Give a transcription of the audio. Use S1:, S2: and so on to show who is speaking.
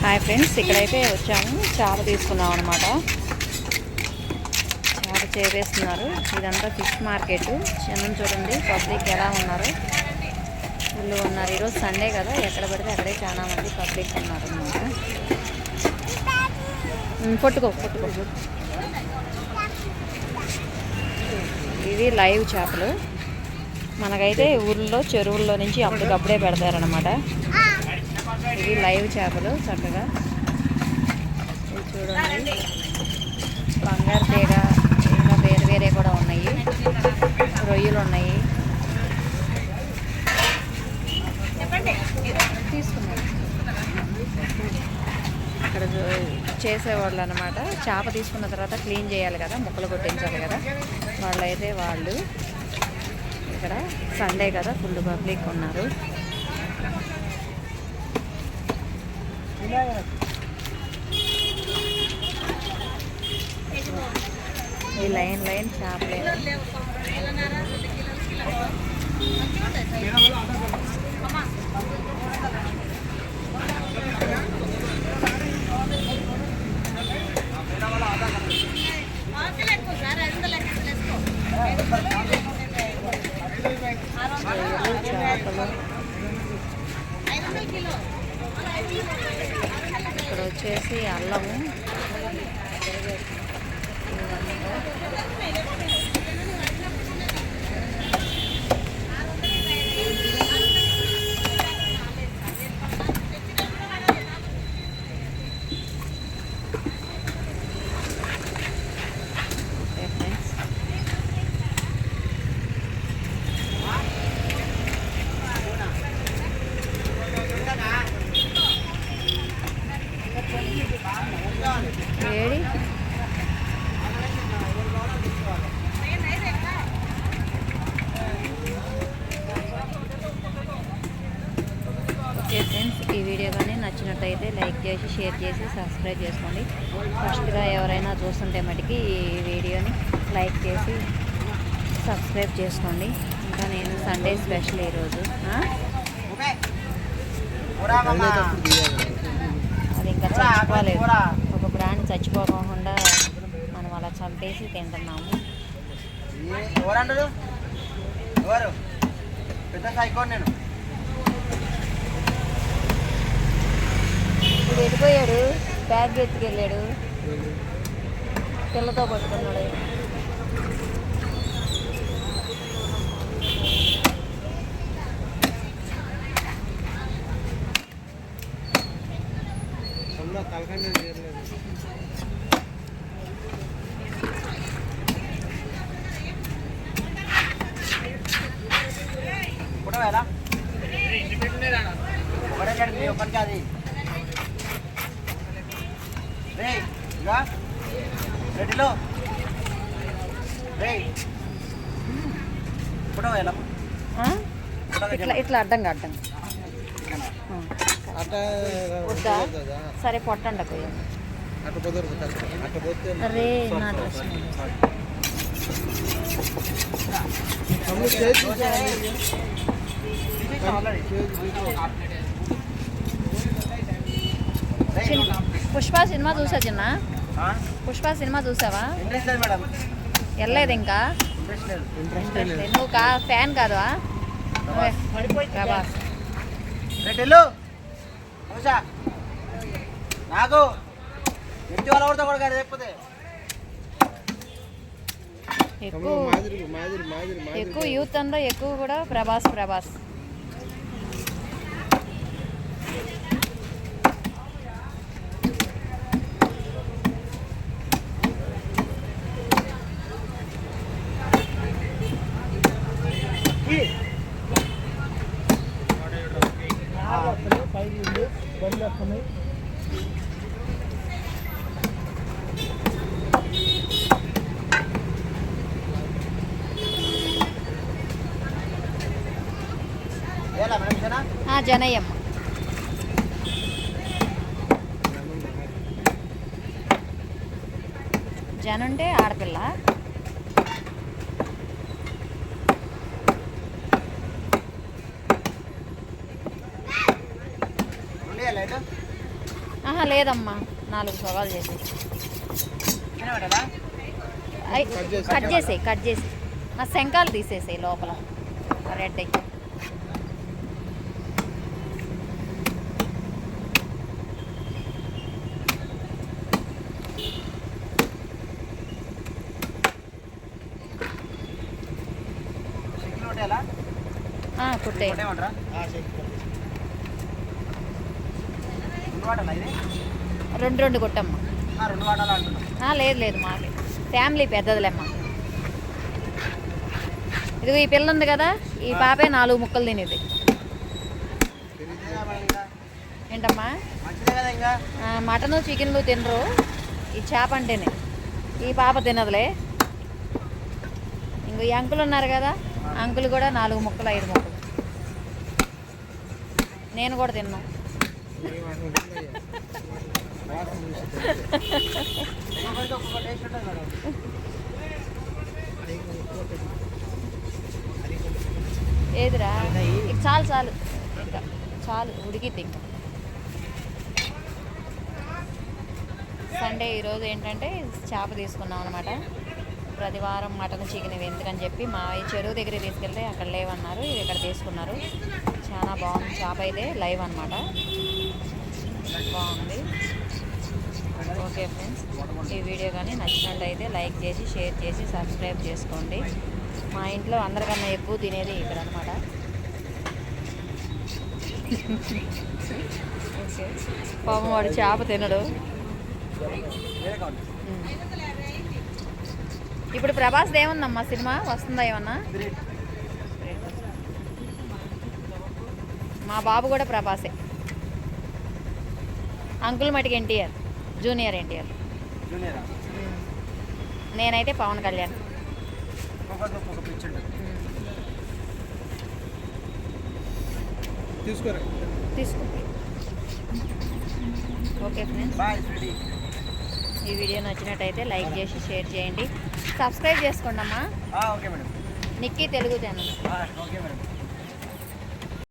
S1: Hi friends, ఇక్కడైతే వచ్చాము. చేప తీసుకున్నాం అనమాట. చేప చేపేస్తున్నారు. ఇదంతా ఫిష్ మార్కెట్. చిన్న చూడండి పబ్లిక్ ఎలా ఉన్నారు, ఫుల్ ఉన్నారు. ఈరోజు సండే కదా, ఎక్కడ పడితే అక్కడే చాలా మంది పబ్లిక్ ఉన్నారు అనమాట. పట్టుకో. ఇవి లైవ్ చేపలు. మనకైతే ఊళ్ళో చెరువుల్లో నుంచి అప్పటికప్పుడే పెడతారనమాట. ఇవి లైవ్ చేపలు చక్కగా. ఇవి చూడండి, బంగారు తీగ, ఇంకా వేరే కూడా ఉన్నాయి. రొయ్యలు ఉన్నాయి. తీసుకున్నారు ఇక్కడ చేసేవాళ్ళు అనమాట. చేప తీసుకున్న తర్వాత క్లీన్ చేయాలి కదా, ముక్కలు కొట్టించాలి కదా. వాళ్ళు ఇక్కడ సండే కదా, ఫుల్ పబ్లిక్ ఉన్నారు. ఈ లైన్ చేపలే. ఇక్కడ వచ్చేసి అల్లము, వేడి ఓకే ఫ్రెండ్స్, ఈ వీడియో కానీ నచ్చినట్టయితే లైక్ చేసి, షేర్ చేసి, సబ్స్క్రైబ్ చేసుకోండి. ఫస్ట్గా ఎవరైనా చూస్తుంటే మటుకి ఈ వీడియోని లైక్ చేసి సబ్స్క్రైబ్ చేసుకోండి. ఇంకా నేను సండే స్పెషల్ ఈరోజు అది ఇంకా చచ్చిపోలేదు. ఒక బ్రాండ్ చచ్చిపోకుండా మనం అలా చంపేసి తింటున్నాము. ఇప్పుడు వెళ్ళిపోయాడు, బ్యాగ్ ఎత్తుకెళ్ళాడు, పిల్లతో పట్టుకున్నాడు. ఇట్లా అడ్డంగా వద్దా? సరే పొట్టండి పోయి. అరే నా డ్రెస్ పుష్ప సినిమా చూసా చిన్న. పుష్ప సినిమా చూసావా? వెళ్ళలేదు ఇంకా. నువ్వు ఫ్యాన్ కాదు ప్రభాస్. ఎక్కువ యూత్ అంతా ఎక్కువ కూడా ప్రభాస్. జనయ్యమ్మ జనుంటే ఆడపిల్ల. ఆహా లేదమ్మా, 4 సవాలు చేసి కట్ చేసి ఆ శంకాలు తీసేసాయి లోపల రెడ్ అయ్యి. కుట్టే 2 కొట్టమ్మా. లేదు మాకే ఫ్యామిలీ పెద్దదిలేమ్మా. ఇదిగో ఈ పిల్ల ఉంది కదా, ఈ పాపే 4 ముక్కలు తినేది. ఏంటమ్మా, మటను చికెన్లు తినరు, ఈ చేప అంటేనే. ఈ పాప తినదులే. ఇంకో ఈ అంకులు ఉన్నారు కదా, అంకులు కూడా 4 ముక్కలు 5 ముక్కలు. నేను కూడా తిన్నాను. ఏదిరా, చాలు ఇంకా చాలు, ఉడికిద్ది ఇంకా. సండే ఈరోజు ఏంటంటే చేప తీసుకున్నాం అనమాట. ప్రతి వారం మటన్ చికెన్ ఇవి ఎందుకని చెప్పి మా చెరువు దగ్గర తీసుకెళ్తే అక్కడ లేవన్నారు, ఇవి ఇక్కడ తీసుకున్నారు. చాలా బాగుంది చేప అయితే, లైవ్ అనమాట, బాగుంది. ఓకే ఫ్రెండ్స్, ఈ వీడియో కానీ నచ్చినట్టయితే లైక్ చేసి షేర్ చేసి సబ్స్క్రైబ్ చేసుకోండి. మా ఇంట్లో అందరికన్నా ఎక్కువ తినేది ఇక్కడ అనమాట. ఓకే, పాపం వాడు చేప తినడు. ఇప్పుడు ప్రభాస్ ఏముందమ్మా సినిమా వస్తుందా ఏమన్నా? మా బాబు కూడా ప్రభాసే. అంకుల్ మటుకు ఎన్టీఆర్, జూనియర్ ఎన్టీఆర్. నేనైతే పవన్ కళ్యాణ్. తీసుకో. ఓకే ఫ్రెండ్స్, ఈ వీడియో నచ్చినట్టయితే లైక్ చేసి షేర్ చేయండి, సబ్స్క్రైబ్ చేసుకోండి అమ్మా. నిక్కీ తెలుగు ఛానల్.